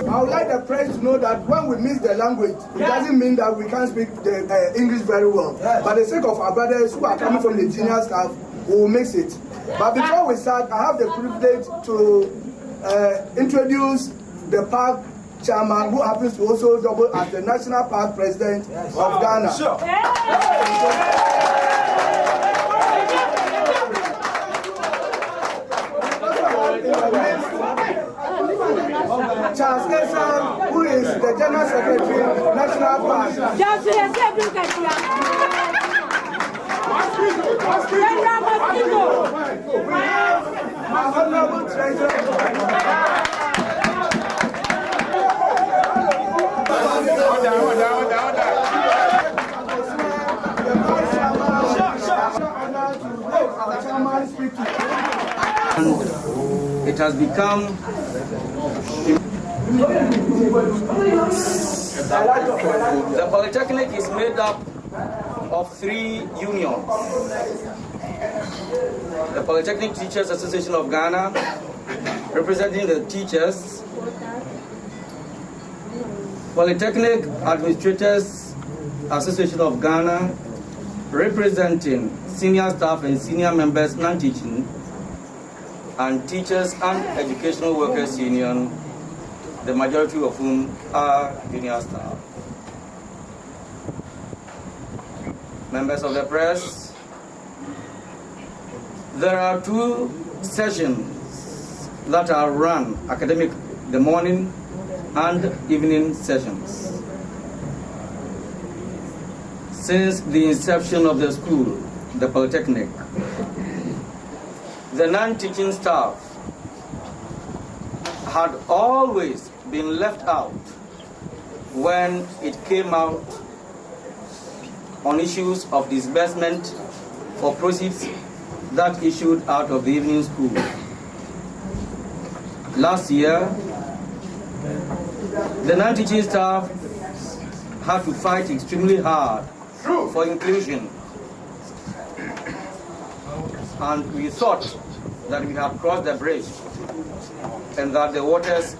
I would like the press to know that when we miss the language, it doesn't mean that we can't speak the English very well. But the sake of our brothers who are coming from the junior staff, we will mix it. But before we start, I have the privilege to introduce the Paag chairman, who happens to also double as the National Paag President of Ghana. Sure. Charles Esa, who is the General Secretary, National Paag. We have our Honorable Treasurer. It has become the Polytechnic is made up of 3 unions. The Polytechnic Teachers Association of Ghana, representing the teachers, Polytechnic Administrators Association of Ghana, representing senior staff and senior members non-teaching, and Teachers and Educational Workers Union, the majority of whom are junior staff. Members of the press, there are 2 sessions that are run academic, the morning and evening sessions. since the inception of the school, the Polytechnic. The non-teaching staff had always been left out when it came out on issues of disbursement for proceeds that issued out of the evening school. Last year, the non-teaching staff had to fight extremely hard for inclusion, and we thought that we had crossed the bridge and that the waters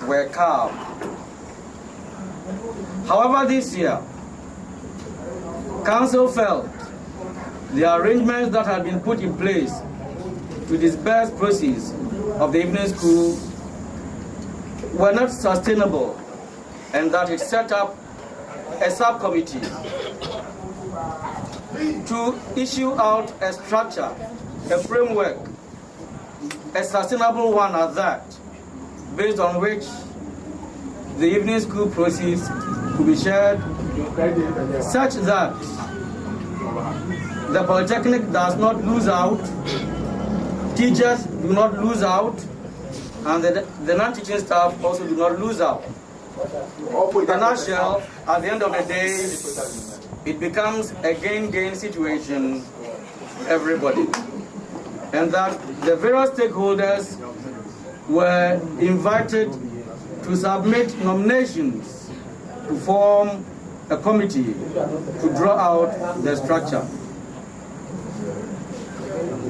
were calm. However, this year, Council felt the arrangements that had been put in place to disburse proceeds of the evening school were not sustainable, and that it set up a subcommittee to issue out a structure, a framework, a sustainable one at that, based on which the evening school proceeds could be shared such that the Polytechnic does not lose out, teachers do not lose out, and the non-teaching staff also do not lose out. In a nutshell, at the end of the day, it becomes a gain-gain situation for everybody. And that the various stakeholders were invited to submit nominations to form a committee to draw out the structure.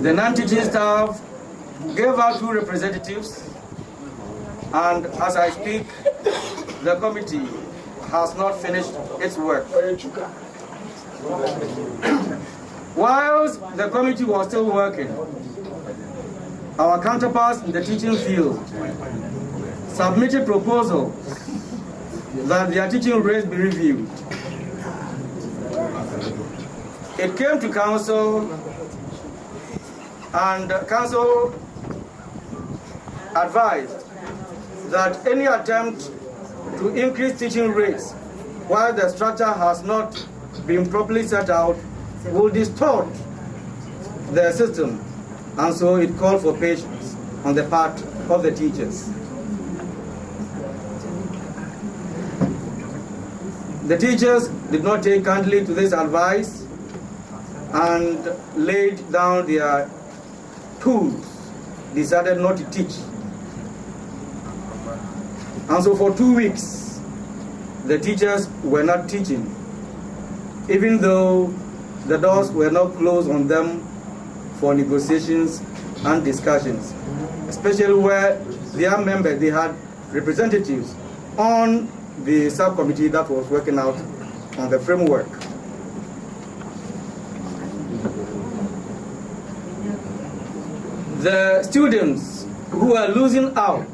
The non-teaching staff gave out 2 representatives, and as I speak, the committee has not finished its work. Whilst the committee was still working, our counterparts in the teaching field submitted proposals that their teaching rates be reviewed. It came to council, and council advised that any attempt to increase teaching rates while the structure has not been properly set out will distort the system, and so it called for patience on the part of the teachers. The teachers did not take kindly to this advice and laid down their tools, decided not to teach. And so for 2 weeks, the teachers were not teaching, even though the doors were not closed on them for negotiations and discussions, especially where their members, they had representatives on the subcommittee that was working out on the framework. The students who were losing out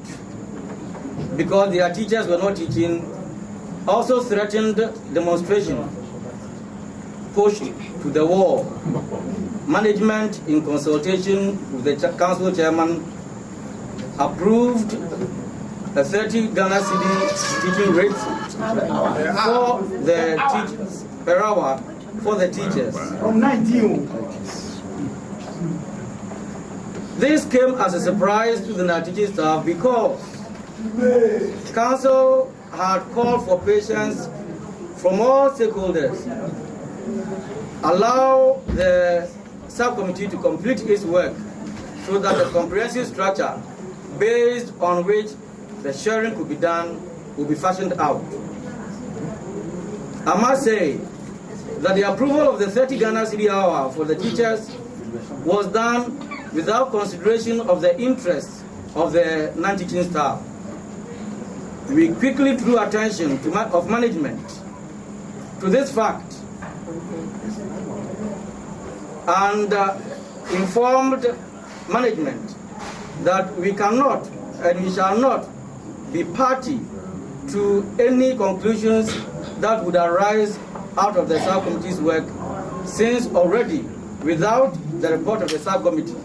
because their teachers were not teaching also threatened demonstration, pushed to the wall. Management, in consultation with the council chairman, approved a 30 Ghana cedi teaching rate for the teachers, per hour for the teachers. From 19. This came as a surprise to the non-teaching staff because council had called for patience from all stakeholders. Allow the subcommittee to complete its work so that the comprehensive structure based on which the sharing could be done will be fashioned out. I must say that the approval of the 30 Ghana cedi hour for the teachers was done without consideration of the interests of the non-teaching staff. We quickly drew attention of management to this fact and informed management that we cannot and we shall not be party to any conclusions that would arise out of the subcommittee's work, since already, without the report of the subcommittee,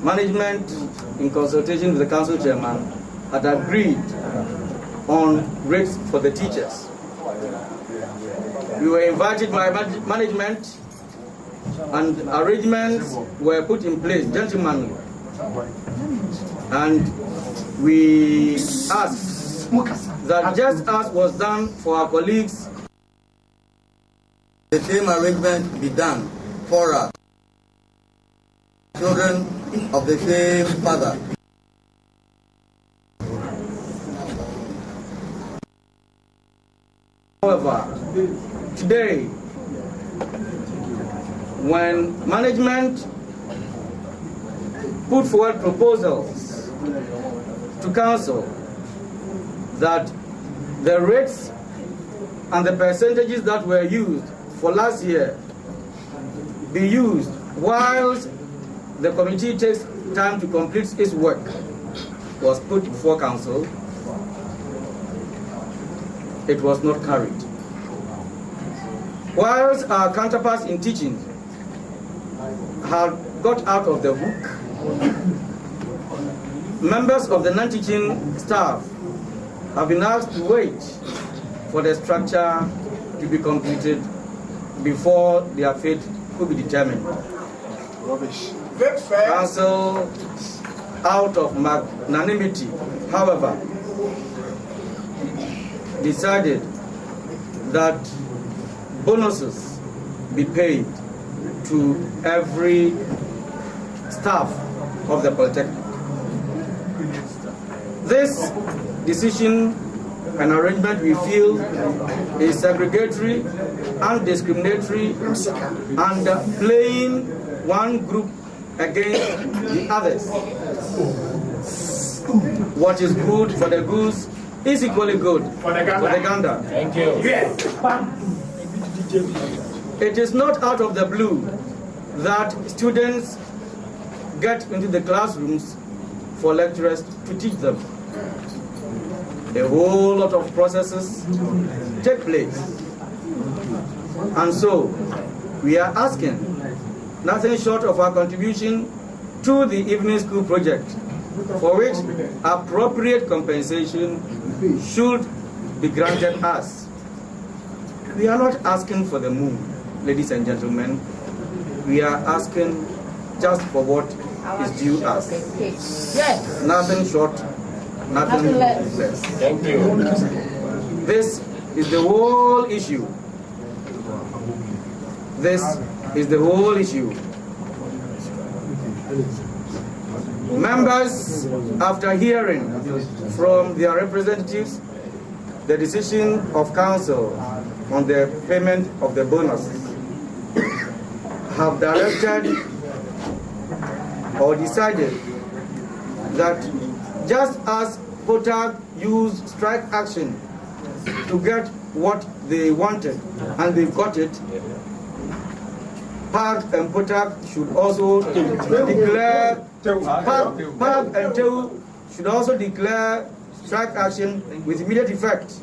management, in consultation with the council chairman, had agreed on rates for the teachers. We were invited by management, and arrangements were put in place, gentlemanly. And we asked that just as was done for our colleagues, the same arrangement be done for us, children of the same father. However, today, when management put forward proposals to council that the rates and the percentages that were used for last year be used whilst the committee takes time to complete its work, was put before council, it was not carried. Whilst our counterparts in teaching had got out of the hook, members of the non-teaching staff have been asked to wait for the structure to be completed before their fate could be determined. Rubbish. Council, out of magnanimity, however, decided that bonuses be paid to every staff of the Polytechnic. This decision and arrangement, we feel, is segregatory and discriminatory and playing one group against the others. What is good for the goose is equally good for the gander. Thank you. It is not out of the blue that students get into the classrooms for lecturers to teach them. A whole lot of processes take place. And so, we are asking nothing short of our contribution to the evening school project, for which appropriate compensation should be granted us. We are not asking for the moon, ladies and gentlemen. We are asking just for what is due us. Yes. Nothing short, nothing less. Thank you. This is the whole issue. This is the whole issue. Members, after hearing from their representatives the decision of council on the payment of the bonuses, have directed or decided that just as Paag used strike action to get what they wanted and they got it, Paag and Paag should also declare, Paag and Tewu should also declare strike action with immediate effect.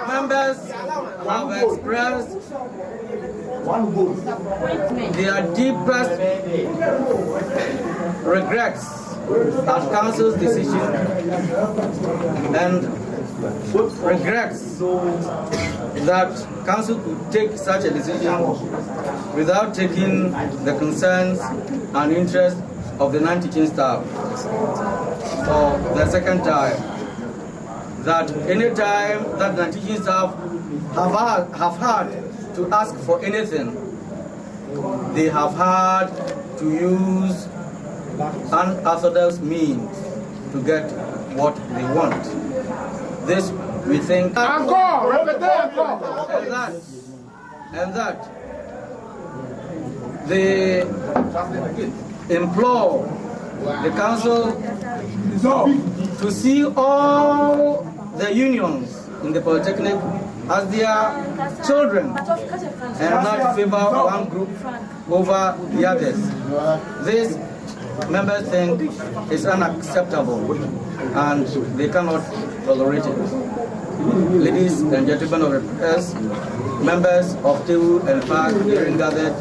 Members have expressed their deepest regrets at council's decision and regrets that council could take such a decision without taking the concerns and interests of the non-teaching staff. For the second time, that any time that non-teaching staff have had to ask for anything, they have had to use unorthodox means to get what they want. This, we think, and that they implore the council to see all the unions in the Polytechnic as their children and not favor one group over the others. This, members think, is unacceptable and they cannot tolerate it. ladies and gentlemen of the press, members of Tewu and Paag hearing gathered,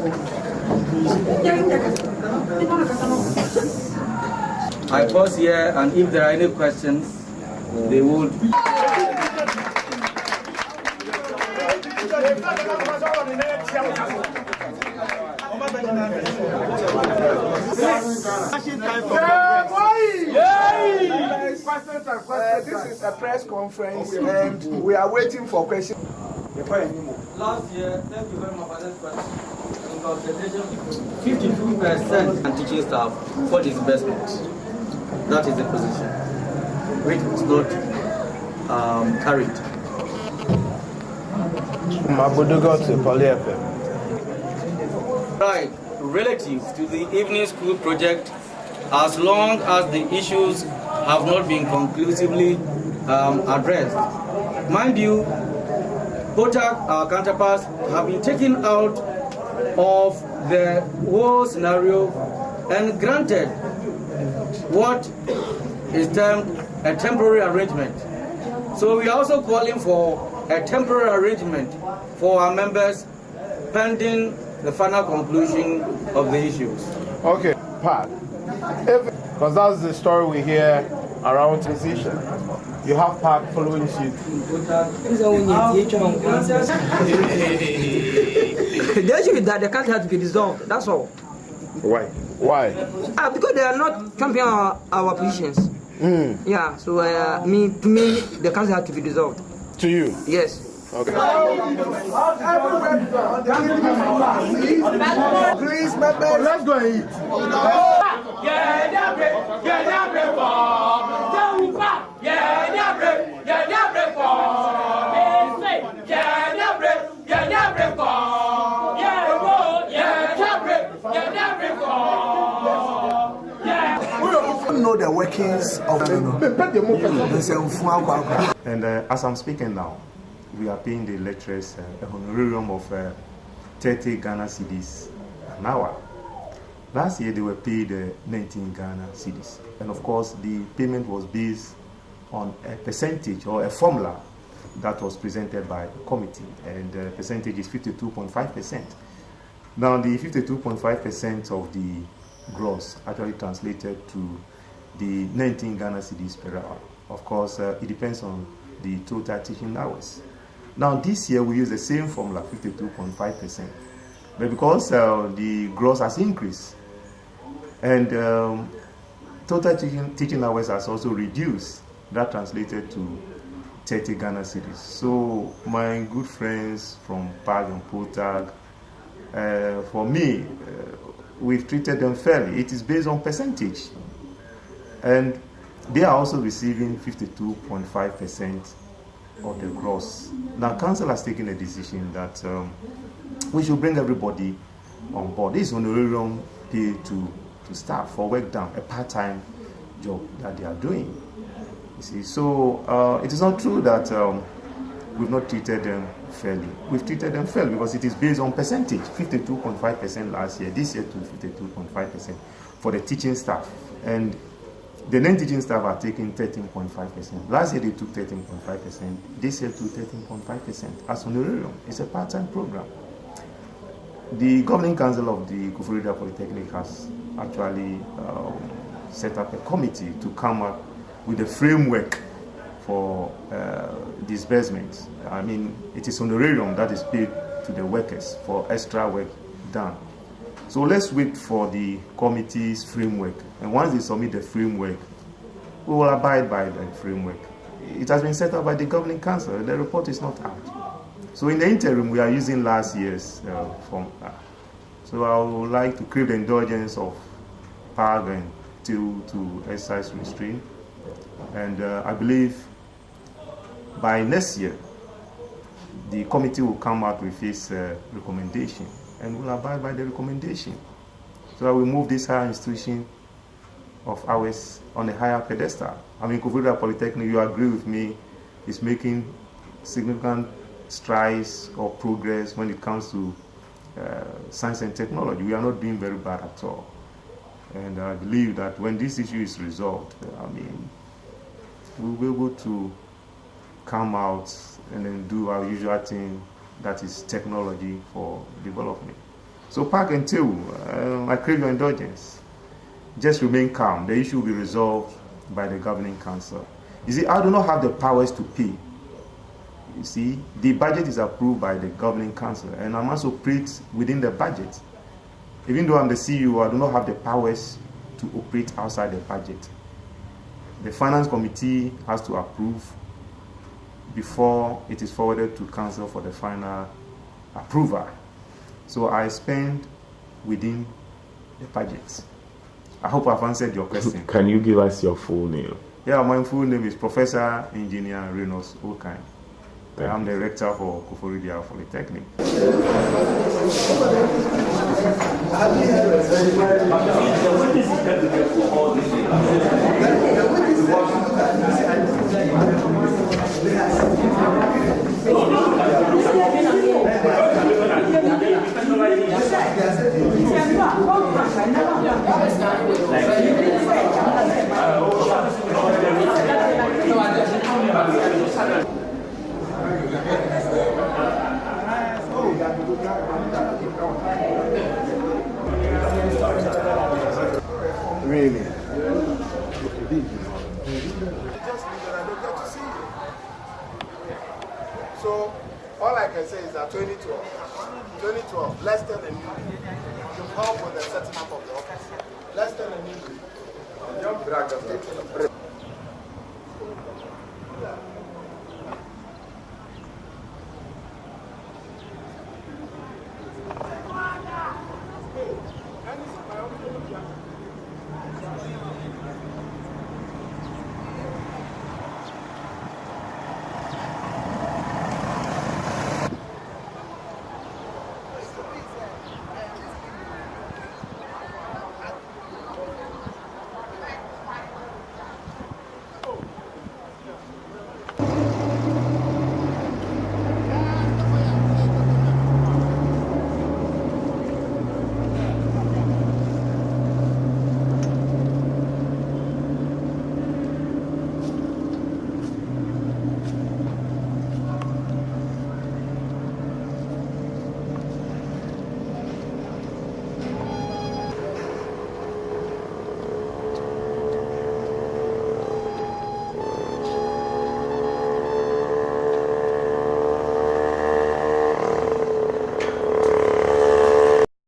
I pause here, and if there are any questions, they would. This is a press conference and we are waiting for questions. Last year, thank you very much for this question. In consultation, 52% and teaching staff for disbursement. That is the position, which was not carried. Right, relative to the evening school project, as long as the issues have not been conclusively addressed. Mind you, Paag, our counterparts, have been taken out of the whole scenario and granted what is termed a temporary arrangement. So we are also calling for a temporary arrangement for our members pending the final conclusion of the issues. Okay, Pat. Because that's the story we hear around transition. You have Paag following suit. The issue is that the country has to be dissolved. That's all. Why? Why? Because they are not championing our positions. Yeah. So to me, the country has to be dissolved. To you? Yes. Okay. Please, members. Let's go and eat. Know the workings of And as I'm speaking now, we are paying the lecturers a honorarium of 30 Ghana cedis an hour. Last year they were paid 19 Ghana cedis. And of course the payment was based on a percentage or a formula that was presented by the committee, and the percentage is 52.5%. Now the 52.5% of the gross actually translated to the 19 Ghana cedis per hour. Of course, it depends on the total teaching hours. Now this year we use the same formula, 52.5%. But because the gross has increased and total teaching hours has also reduced, that translated to 30 Ghana cedis. So my good friends from Paag and Paag, for me, we've treated them fairly. It is based on percentage. And they are also receiving 52.5% of the gross. Now, council has taken a decision that we should bring everybody on board. This is honorarium pay to staff for work done, a part-time job that they are doing. You see, so it is not true that we've not treated them fairly. We've treated them fairly because it is based on percentage, 52.5% last year, this year to 52.5% for the teaching staff. And the non-teaching staff are taking 13.5%. Last year they took 13.5%. This year took 13.5% as honorarium. It's a part-time program. The governing council of the Koforidua Polytechnic has actually set up a committee to come up with a framework for disbursement. I mean, it is honorarium that is paid to the workers for extra work done. So let's wait for the committee's framework. And once they submit the framework, we will abide by the framework. It has been set up by the governing council. The report is not out. So in the interim, we are using last year's formula. So I would like to crave the indulgence of Paag and Tewu to exercise restraint. And I believe by next year, the committee will come out with its recommendation, and will abide by the recommendation. So I will move this higher institution of ours on a higher pedestal. I mean, Koforidua Polytechnic, you agree with me, is making significant strides or progress when it comes to science and technology. We are not doing very bad at all. And I believe that when this issue is resolved, I mean, we'll be able to come out and then do our usual thing, that is technology for development. So Paag and Tewu, I crave your indulgence. Just remain calm. The issue will be resolved by the governing council. You see, I do not have the powers to pay. You see, the budget is approved by the governing council, and I must operate within the budget. Even though I'm the CEO, I do not have the powers to operate outside the budget. The finance committee has to approve before it is forwarded to council for the final approval. So I spend within the budget. I hope I've answered your question. Can you give us your full name? Yeah, my full name is Professor Engineer Reynolds Okan. I'm the rector for Koforidua Polytechnic. Really? So, all I can say is that 2012, less than a new you help with the setting up of the office. Less than a new